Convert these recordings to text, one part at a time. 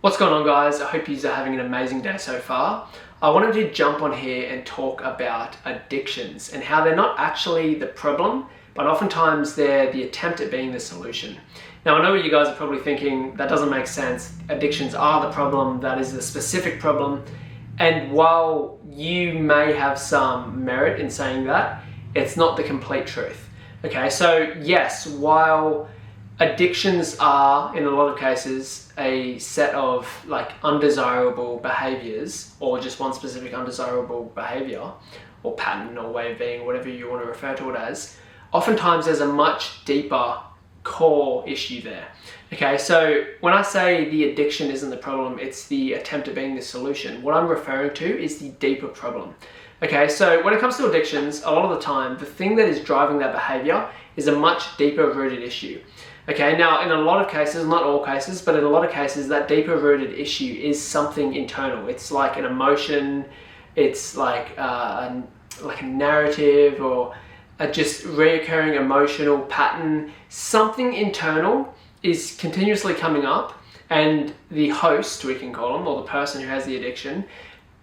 What's going on, guys? I hope you are having an amazing day so far. I wanted to jump on here and talk about addictions and how they're not actually the problem, but oftentimes they're the attempt at being the solution. Now, I know what you guys are probably thinking, that doesn't make sense. Addictions are the problem, that is the specific problem. And while you may have some merit in saying that, it's not the complete truth. Okay, so yes, while addictions are, in a lot of cases, a set of undesirable behaviors, or just one specific undesirable behavior or pattern or way of being, whatever you want to refer to it as, oftentimes there's a much deeper core issue there. Okay, so when I say the addiction isn't the problem, it's the attempt at being the solution. What I'm referring to is the deeper problem. Okay, so when it comes to addictions, a lot of the time, the thing that is driving that behavior is a much deeper rooted issue. Okay, now in a lot of cases, not all cases, but in a lot of cases, that deeper rooted issue is something internal. It's like an emotion, it's like a narrative, or a just reoccurring emotional pattern. Something internal is continuously coming up, and the host, we can call them, or the person who has the addiction,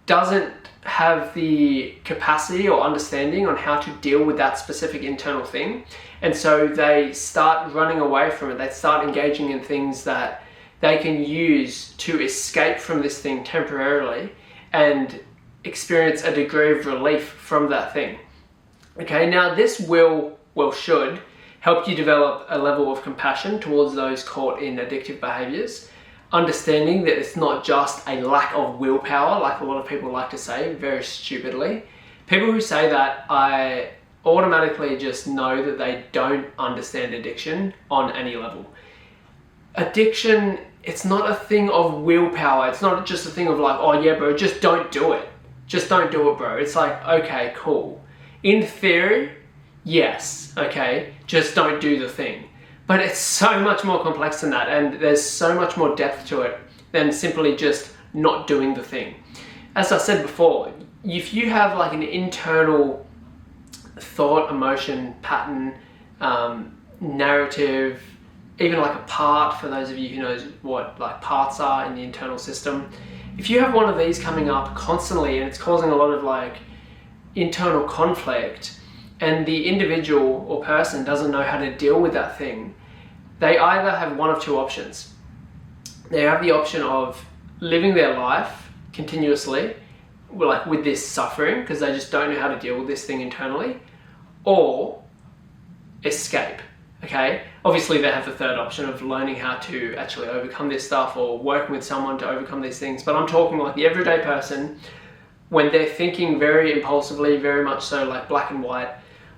doesn't have the capacity or understanding on how to deal with that specific internal thing. And so they start running away from it. They start engaging in things that they can use to escape from this thing temporarily and experience a degree of relief from that thing. Okay, now this should help you develop a level of compassion towards those caught in addictive behaviors, understanding that it's not just a lack of willpower, like a lot of people like to say very stupidly. People who say that, I automatically just know that they don't understand addiction on any level. Addiction, it's not a thing of willpower. It's not just a thing of like, oh yeah, bro, just don't do it. Just don't do it, bro. It's like, okay, cool. In theory, yes, okay, just don't do the thing. But it's so much more complex than that, and there's so much more depth to it than simply just not doing the thing. As I said before, if you have like an internal thought, emotion, pattern, narrative, even like a part, for those of you who knows what like parts are in the internal system, if you have one of these coming up constantly and it's causing a lot of like internal conflict, and the individual or person doesn't know how to deal with that thing, they either have one of two options. They have the option of living their life continuously with this suffering because they just don't know how to deal with this thing internally, or escape. Okay, obviously they have the third option of learning how to actually overcome this stuff or working with someone to overcome these things, but I'm talking like the everyday person when they're thinking very impulsively, very much so like black and white.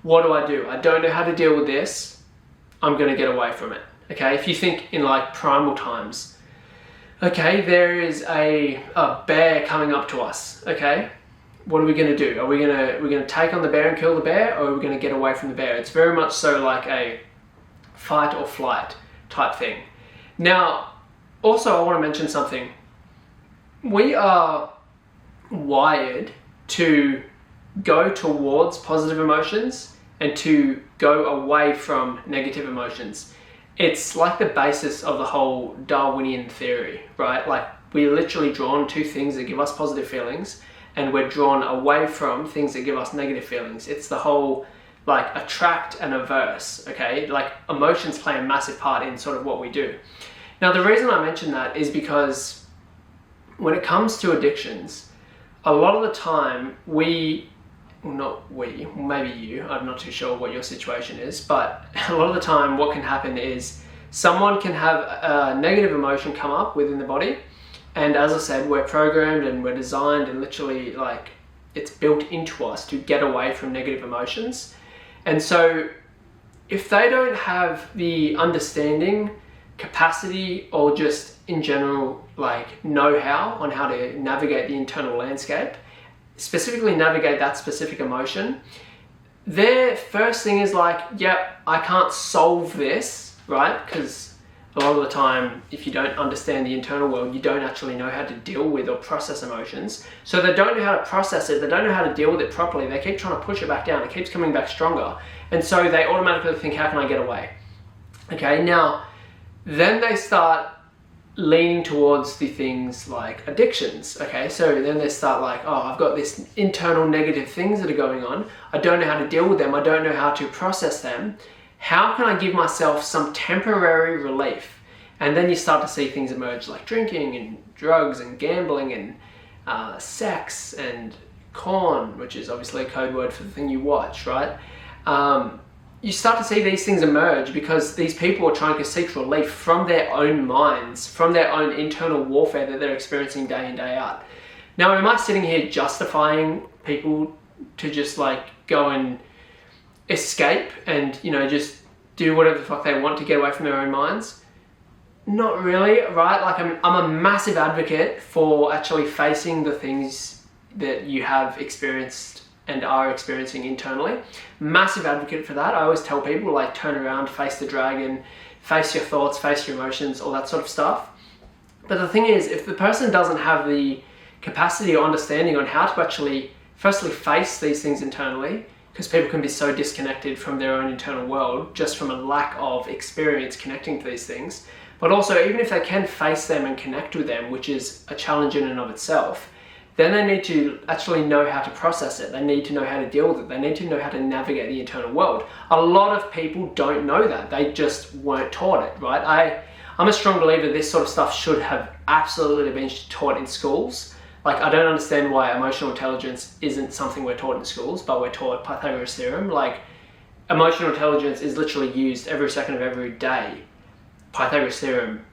What do? I don't know how to deal with this. I'm going to get away from it. Okay, if you think in like primal times, okay, there is a bear coming up to us. Okay, what are we going to do? Are we going to take on the bear and kill the bear, or are we going to get away from the bear? It's very much so like a fight or flight type thing. Now, also I want to mention something. We are wired to go towards positive emotions and to go away from negative emotions. It's like the basis of the whole Darwinian theory, right? Like we're literally drawn to things that give us positive feelings, and we're drawn away from things that give us negative feelings. It's the whole like attract and averse, okay? Like emotions play a massive part in sort of what we do. Now, the reason I mention that is because when it comes to addictions, a lot of the time maybe you, I'm not too sure what your situation is, but a lot of the time what can happen is someone can have a negative emotion come up within the body, and as I said, we're programmed and we're designed and literally like it's built into us to get away from negative emotions. And so if they don't have the understanding, capacity, or just in general like know-how on how to navigate the internal landscape, specifically navigate that specific emotion, their first thing is like, yep, I can't solve this, right? Because a lot of the time, if you don't understand the internal world, you don't actually know how to deal with or process emotions. So they don't know how to process it, they don't know how to deal with it properly, they keep trying to push it back down, it keeps coming back stronger. And so they automatically think, how can I get away? Okay, now, then they start leaning towards the things like addictions. Okay, so then they start like, oh, I've got this internal negative things that are going on. I don't know how to deal with them. I don't know how to process them. How can I give myself some temporary relief? And then you start to see things emerge like drinking and drugs and gambling and sex and corn, which is obviously a code word for the thing you watch, right? You start to see these things emerge because these people are trying to seek relief from their own minds, from their own internal warfare that they're experiencing day in, day out. Now, am I sitting here justifying people to just like go and escape and, you know, just do whatever the fuck they want to get away from their own minds? Not really, right? Like I'm a massive advocate for actually facing the things that you have experienced and are experiencing internally. Massive advocate for that. I always tell people, like, turn around, face the dragon, face your thoughts, face your emotions, all that sort of stuff. But the thing is, if the person doesn't have the capacity or understanding on how to actually firstly face these things internally, because people can be so disconnected from their own internal world just from a lack of experience connecting to these things. But also, even if they can face them and connect with them, which is a challenge in and of itself, then they need to actually know how to process it. They need to know how to deal with it. They need to know how to navigate the internal world. A lot of people don't know that. They just weren't taught it, right? I'm a strong believer this sort of stuff should have absolutely been taught in schools. Like, I don't understand why emotional intelligence isn't something we're taught in schools, but we're taught Pythagoras theorem. Like, emotional intelligence is literally used every second of every day. Pythagoras theorem,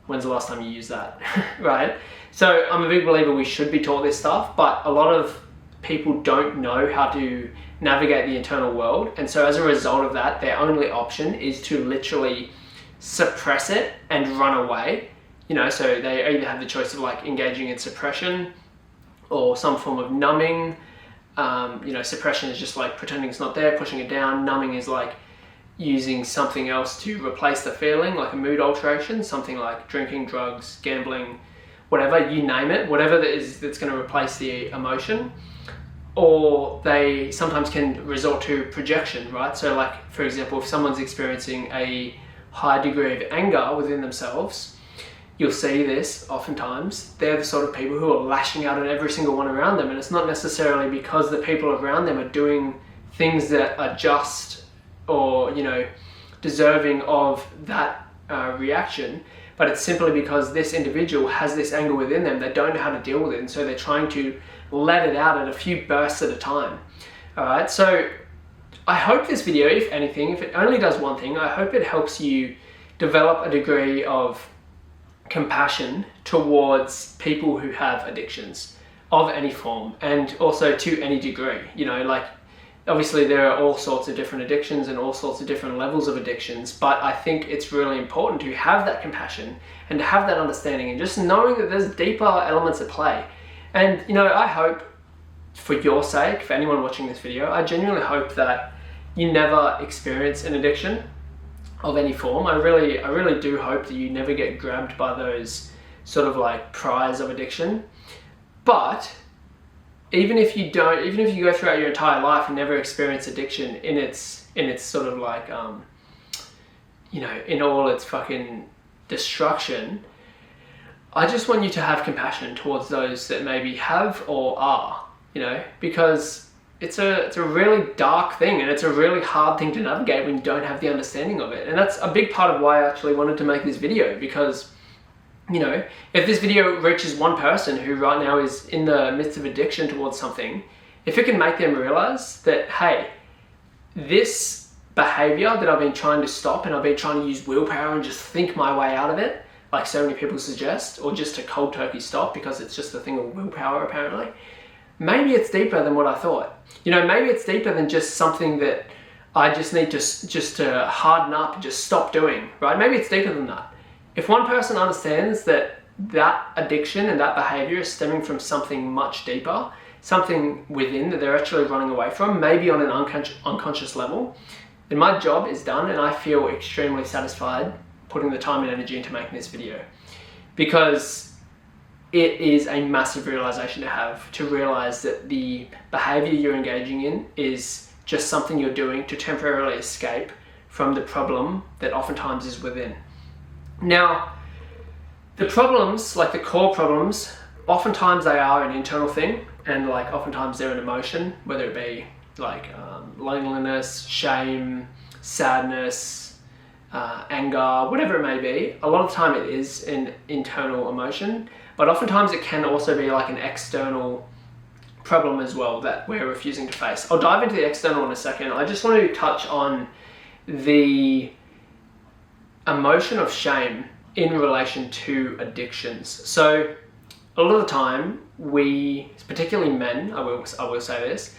when's the last time you used that, right? So I'm a big believer we should be taught this stuff, but a lot of people don't know how to navigate the internal world. And so as a result of that, their only option is to literally suppress it and run away. You know, so they either have the choice of like engaging in suppression or some form of numbing. You know, suppression is just like pretending it's not there, pushing it down. Numbing is like using something else to replace the feeling, like a mood alteration, something like drinking, drugs, gambling, whatever, you name it, whatever that is that's going to replace the emotion. Or they sometimes can resort to projection, right? So like, for example, if someone's experiencing a high degree of anger within themselves, you'll see this oftentimes. They're the sort of people who are lashing out at every single one around them. And it's not necessarily because the people around them are doing things that are just or, you know, deserving of that reaction, but it's simply because this individual has this anger within them. They don't know how to deal with it, and so they're trying to let it out at a few bursts at a time. All right, so I hope this video, if anything, if it only does one thing, I hope it helps you develop a degree of compassion towards people who have addictions of any form, and also to any degree. You know, like, obviously there are all sorts of different addictions and all sorts of different levels of addictions, but I think it's really important to have that compassion and to have that understanding and just knowing that there's deeper elements at play. And, you know, I hope for your sake, for anyone watching this video, I genuinely hope that you never experience an addiction of any form. I really do hope that you never get grabbed by those sort of like prize of addiction. But even if you go throughout your entire life and never experience addiction in its sort of like, you know, in all its fucking destruction, I just want you to have compassion towards those that maybe have or are, you know, because it's a really dark thing and it's a really hard thing to navigate when you don't have the understanding of it. And that's a big part of why I actually wanted to make this video, because, you know, if this video reaches one person who right now is in the midst of addiction towards something, if it can make them realize that, hey, this behavior that I've been trying to stop and I've been trying to use willpower and just think my way out of it, like so many people suggest, or just a cold turkey stop because it's just a thing of willpower apparently, maybe it's deeper than what I thought. You know, maybe it's deeper than just something that I just need to harden up and just stop doing, right? Maybe it's deeper than that. If one person understands that that addiction and that behavior is stemming from something much deeper, something within that they're actually running away from, maybe on an unconscious level, then my job is done and I feel extremely satisfied putting the time and energy into making this video. Because it is a massive realization to have, to realize that the behavior you're engaging in is just something you're doing to temporarily escape from the problem that oftentimes is within. Now, The problems, like the core problems, oftentimes they are an internal thing, and like oftentimes they're an emotion, whether it be like loneliness, shame, sadness, anger, whatever it may be. A lot of the time it is an internal emotion, but oftentimes it can also be like an external problem as well that we're refusing to face. I'll dive into the external in a second. I just want to touch on the emotion of shame in relation to addictions. So a lot of the time we, particularly men, I will say this,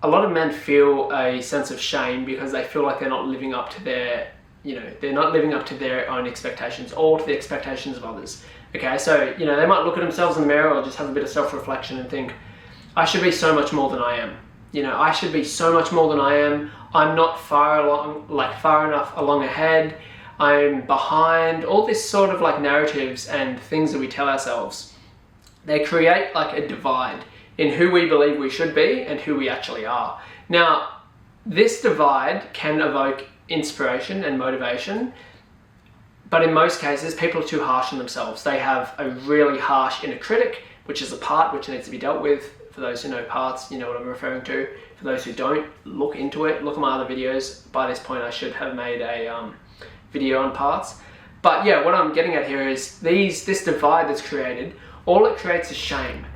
a lot of men feel a sense of shame because they feel like they're not living up to their, they're not living up to their own expectations or to the expectations of others. Okay, so, they might look at themselves in the mirror or just have a bit of self-reflection and think, I should be so much more than I am. I should be so much more than I am. I'm not far enough along ahead. I'm behind. All this sort of like narratives and things that we tell ourselves, they create like a divide in who we believe we should be and who we actually are. Now, this divide can evoke inspiration and motivation, but in most cases, people are too harsh on themselves. They have a really harsh inner critic, which is a part which needs to be dealt with. For those who know parts, you know what I'm referring to. For those who don't, look into it. Look at my other videos. By this point, I should have made a video on parts. But yeah, what I'm getting at here is this divide that's created, all it creates is shame.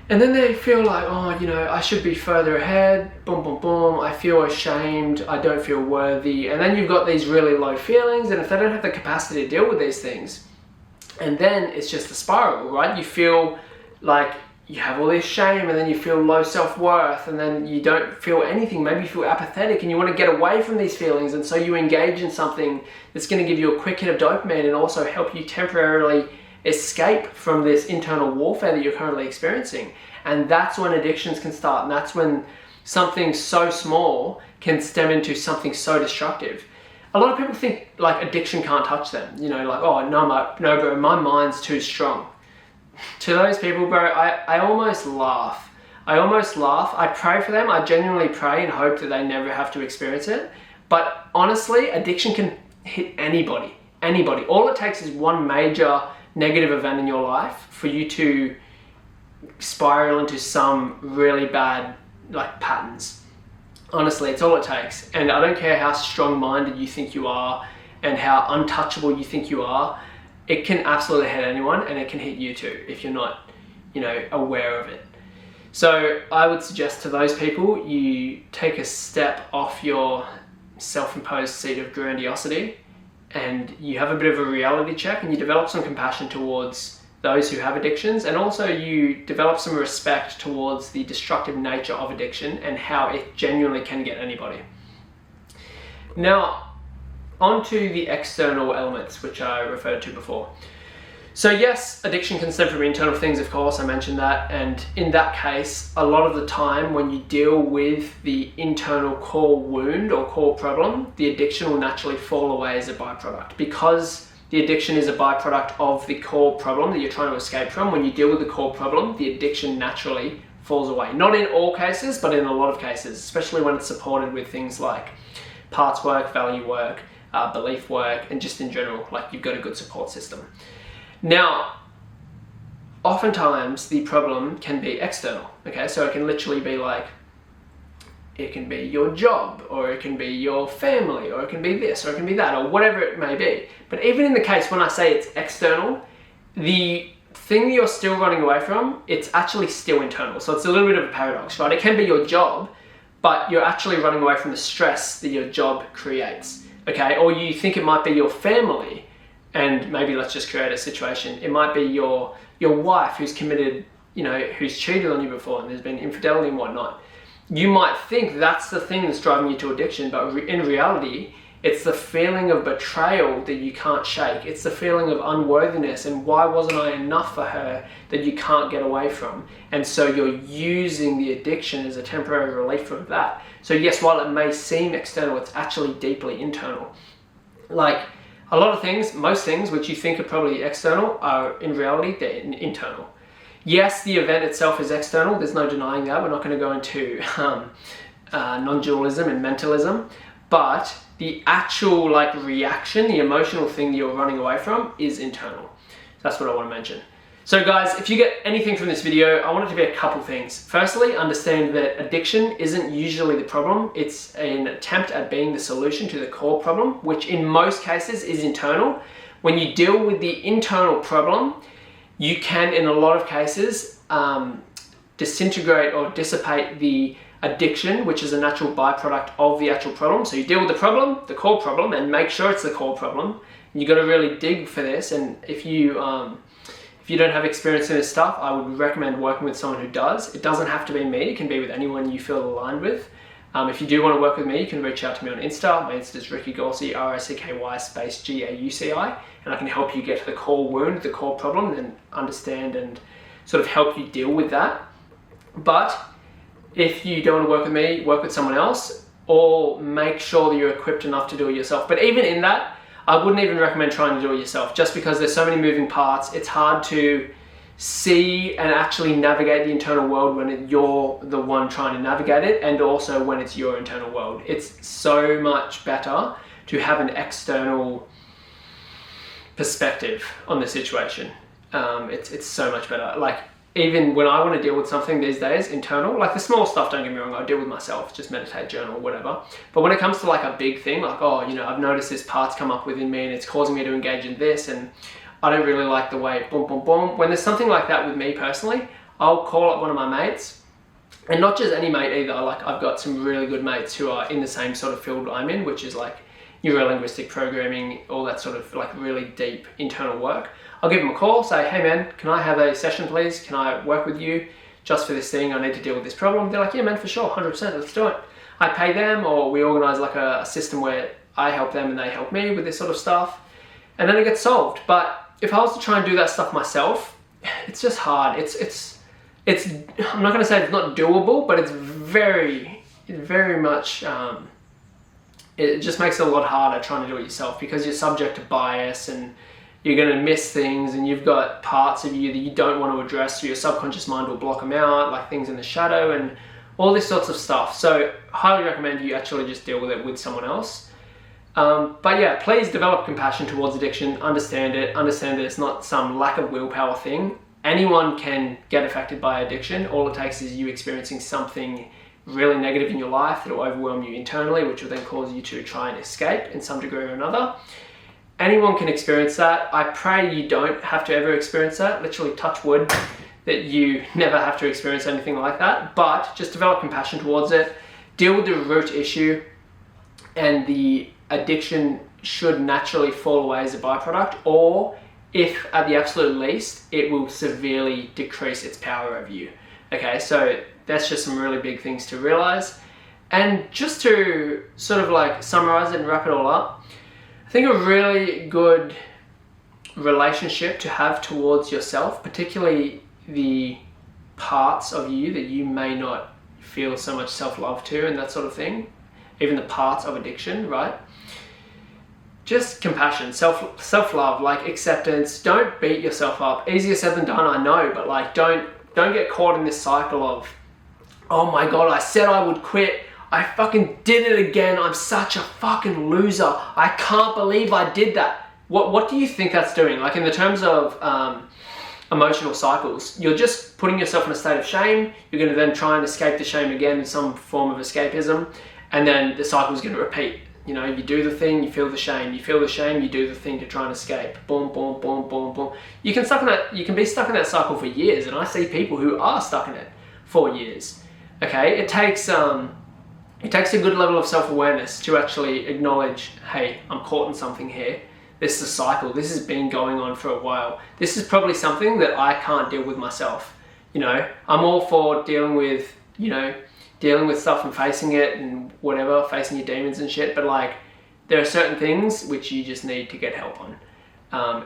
And then they feel like, I should be further ahead, boom, boom, boom, I feel ashamed, I don't feel worthy. And then you've got these really low feelings, and if they don't have the capacity to deal with these things, and then it's just a spiral, right? You feel like you have all this shame, and then you feel low self-worth, and then you don't feel anything. Maybe you feel apathetic and you want to get away from these feelings, and so you engage in something that's going to give you a quick hit of dopamine and also help you temporarily escape from this internal warfare that you're currently experiencing. And that's when addictions can start, and that's when something so small can stem into something so destructive. A lot of people think like addiction can't touch them, like, oh no bro, my mind's too strong. To those people, bro, I almost laugh. I pray for them. I genuinely pray and hope that they never have to experience it. But honestly, addiction can hit anybody. All it takes is one major negative event in your life for you to spiral into some really bad patterns. Honestly, it's all it takes. And I don't care how strong-minded you think you are and how untouchable you think you are. It can absolutely hit anyone, and it can hit you too if you're not, aware of it. So I would suggest to those people, you take a step off your self-imposed seat of grandiosity, and you have a bit of a reality check, and you develop some compassion towards those who have addictions, and also you develop some respect towards the destructive nature of addiction and how it genuinely can get anybody. Now, onto the external elements, which I referred to before. So yes, addiction can stem from internal things, of course, I mentioned that, and in that case, a lot of the time when you deal with the internal core wound or core problem, the addiction will naturally fall away as a byproduct. Because the addiction is a byproduct of the core problem that you're trying to escape from, when you deal with the core problem, the addiction naturally falls away. Not in all cases, but in a lot of cases, especially when it's supported with things like parts work, value work, belief work, and just in general, like you've got a good support system. Now, oftentimes the problem can be external, okay? So it can literally be like, it can be your job, or it can be your family, or it can be this, or it can be that, or whatever it may be. But even in the case when I say it's external, the thing that you're still running away from, it's actually still internal. So it's a little bit of a paradox, right? It can be your job, but you're actually running away from the stress that your job creates. Okay, or you think it might be your family, and maybe let's just create a situation. It might be your wife who's committed, who's cheated on you before, and there's been infidelity and whatnot. You might think that's the thing that's driving you to addiction, but in reality, it's the feeling of betrayal that you can't shake. It's the feeling of unworthiness and why wasn't I enough for her that you can't get away from. And so you're using the addiction as a temporary relief from that. So yes, while it may seem external, it's actually deeply internal. Like a lot of things, most things which you think are probably external are in reality, they're internal. Yes, the event itself is external. There's no denying that. We're not going to go into non-dualism and mentalism, but the actual reaction, the emotional thing that you're running away from is internal. That's what I want to mention. So guys, if you get anything from this video, I want it to be a couple things. Firstly, understand that addiction isn't usually the problem. It's an attempt at being the solution to the core problem, which in most cases is internal. When you deal with the internal problem, you can, in a lot of cases, disintegrate or dissipate the addiction, which is a natural byproduct of the actual problem. So you deal with the problem, the core problem, and make sure it's the core problem. And you got to really dig for this. And if you don't have experience in this stuff, I would recommend working with someone who does. It doesn't have to be me. It can be with anyone you feel aligned with. If you do want to work with me, you can reach out to me on Insta. My Insta is Ricky Gauci, RICKY space GAUCI, and I can help you get to the core wound, the core problem, and understand and sort of help you deal with that. But if you don't want to work with me, work with someone else, or make sure that you're equipped enough to do it yourself. But even in that, I wouldn't even recommend trying to do it yourself, just because there's so many moving parts. It's hard to see and actually navigate the internal world when you're the one trying to navigate it, and also when it's your internal world. It's so much better to have an external perspective on the situation. It's so much better. Like, even when I want to deal with something these days, internal, like the small stuff, don't get me wrong, I deal with myself, just meditate, journal, whatever. But when it comes to like a big thing, like, oh, you know, I've noticed this part's come up within me and it's causing me to engage in this, and I don't really like the way boom, boom, boom. When there's something like that with me personally, I'll call up one of my mates, and not just any mate either. Like, I've got some really good mates who are in the same sort of field I'm in, which is like neuro-linguistic programming, all that sort of like really deep internal work. I'll give them a call, say, hey man, can I have a session please? Can I work with you just for this thing? I need to deal with this problem. They're like, yeah man, for sure, 100%, let's do it. I pay them, or we organize like a system where I help them and they help me with this sort of stuff, and then it gets solved. But if I was to try and do that stuff myself, it's just hard. It's I'm not gonna say it's not doable, but it's very much, it just makes it a lot harder trying to do it yourself, because you're subject to bias and you're going to miss things, and you've got parts of you that you don't want to address, so your subconscious mind will block them out, like things in the shadow and all this sorts of stuff. So highly recommend you actually just deal with it with someone else. But yeah, please develop compassion towards addiction, understand that it's not some lack of willpower thing. Anyone can get affected by addiction. All it takes is you experiencing something really negative in your life that will overwhelm you internally, which will then cause you to try and escape in some degree or another. Anyone can experience that. I pray you don't have to ever experience that. Literally touch wood that you never have to experience anything like that. But just develop compassion towards it. Deal with the root issue, and the addiction should naturally fall away as a byproduct, or if at the absolute least, it will severely decrease its power over you. Okay, so that's just some really big things to realize. And just to sort of like summarize it and wrap it all up, I think a really good relationship to have towards yourself, particularly the parts of you that you may not feel so much self-love to and that sort of thing, even the parts of addiction, right? Just compassion, self-love, like acceptance. Don't beat yourself up. Easier said than done, I know, but like don't get caught in this cycle of, oh my God, I said I would quit, I fucking did it again, I'm such a fucking loser, I can't believe I did that. What do you think that's doing? Like in the terms of emotional cycles, you're just putting yourself in a state of shame. You're going to then try and escape the shame again in some form of escapism, and then the cycle is going to repeat. You know, you do the thing, you feel the shame, you feel the shame, you do the thing to try and escape. Boom, boom, boom, boom, boom. You can be stuck in that cycle for years, and I see people who are stuck in it for years. Okay, it takes a good level of self-awareness to actually acknowledge, hey, I'm caught in something here. This is a cycle. This has been going on for a while. This is probably something that I can't deal with myself. You know, I'm all for dealing with stuff and facing it and whatever, facing your demons and shit, but like, there are certain things which you just need to get help on.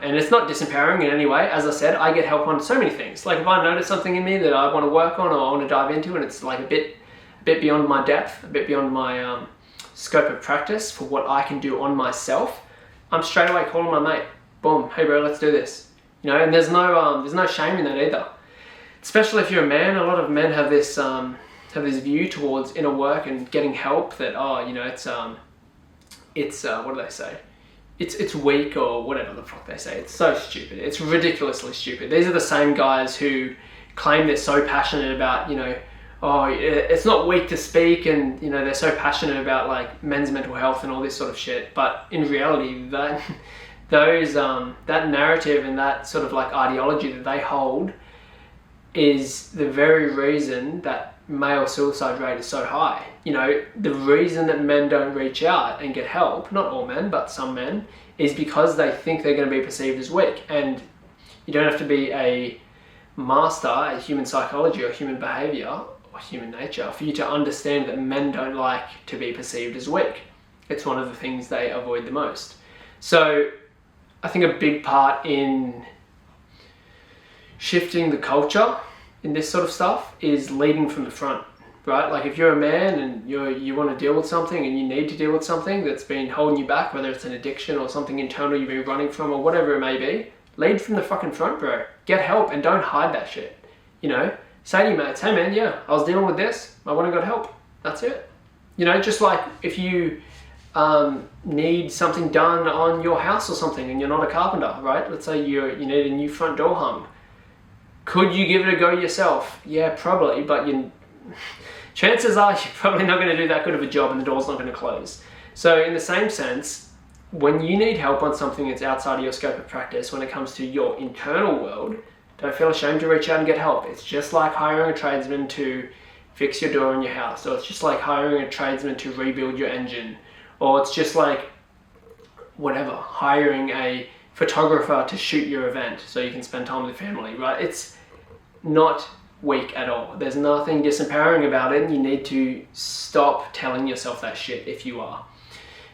And it's not disempowering in any way. As I said, I get help on so many things. Like if I notice something in me that I want to work on or I want to dive into, and it's like a bit beyond my depth, a bit beyond my scope of practice for what I can do on myself, I'm straight away calling my mate. Boom, hey bro, let's do this. You know, and there's no shame in that either. Especially if you're a man. A lot of men have this view towards inner work and getting help that, oh, you know, it's what do they say? it's weak or whatever the fuck they say. It's so stupid. It's ridiculously stupid. These are the same guys who claim they're so passionate about, oh, it's not weak to speak, and they're so passionate about like men's mental health and all this sort of shit. But in reality, that narrative and that sort of like ideology that they hold is the very reason that male suicide rate is so high. The reason that men don't reach out and get help, not all men, but some men, is because they think they're going to be perceived as weak. And you don't have to be a master at human psychology or human behavior or human nature for you to understand that men don't like to be perceived as weak. It's one of the things they avoid the most. So I think a big part in shifting the culture in this sort of stuff is leading from the front, right? Like if you're a man and you want to deal with something and you need to deal with something that's been holding you back, whether it's an addiction or something internal you've been running from or whatever it may be, lead from the fucking front, bro. Get help and don't hide that shit. Say to your mates, hey man, yeah, I was dealing with this, I went and got help. That's it. Just like if you need something done on your house or something and you're not a carpenter, right? Let's say you need a new front door hung. Could you give it a go yourself? Yeah, probably, but chances are you're probably not going to do that good of a job and the door's not going to close. So in the same sense, when you need help on something that's outside of your scope of practice, when it comes to your internal world, don't feel ashamed to reach out and get help. It's just like hiring a tradesman to fix your door in your house, or it's just like hiring a tradesman to rebuild your engine, or it's just like, whatever, hiring a photographer to shoot your event so you can spend time with the family, right? It's not weak at all. There's nothing disempowering about it, and you need to stop telling yourself that shit if you are.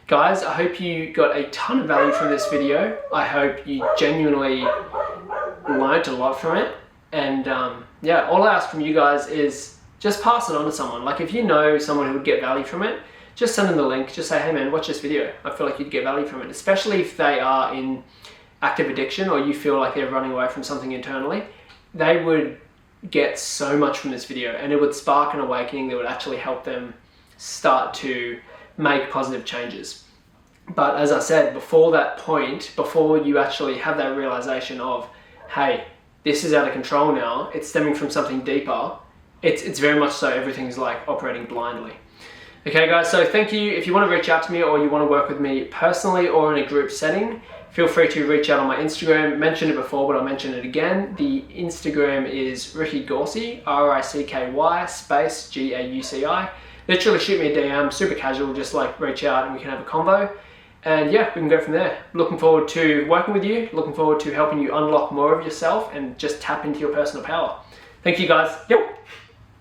Guys, I hope you got a ton of value from this video. I hope you genuinely learned a lot from it. And yeah, all I ask from you guys is just pass it on to someone. Like if you know someone who would get value from it, just send them the link. Just say, hey man, watch this video. I feel like you'd get value from it, especially if they are in active addiction or you feel like they're running away from something internally. They would get so much from this video, and it would spark an awakening that would actually help them start to make positive changes. But as I said, before that point, before you actually have that realization of, hey, this is out of control now, it's stemming from something deeper, it's very much so everything's like operating blindly. Okay guys, so thank you. If you want to reach out to me or you want to work with me personally or in a group setting, feel free to reach out on my Instagram. Mentioned it before, but I'll mention it again. The Instagram is Ricky Gauci, RICKY space GAUCI. Literally shoot me a DM, super casual, just like reach out and we can have a convo. And yeah, we can go from there. Looking forward to working with you, looking forward to helping you unlock more of yourself and just tap into your personal power. Thank you guys. Yep.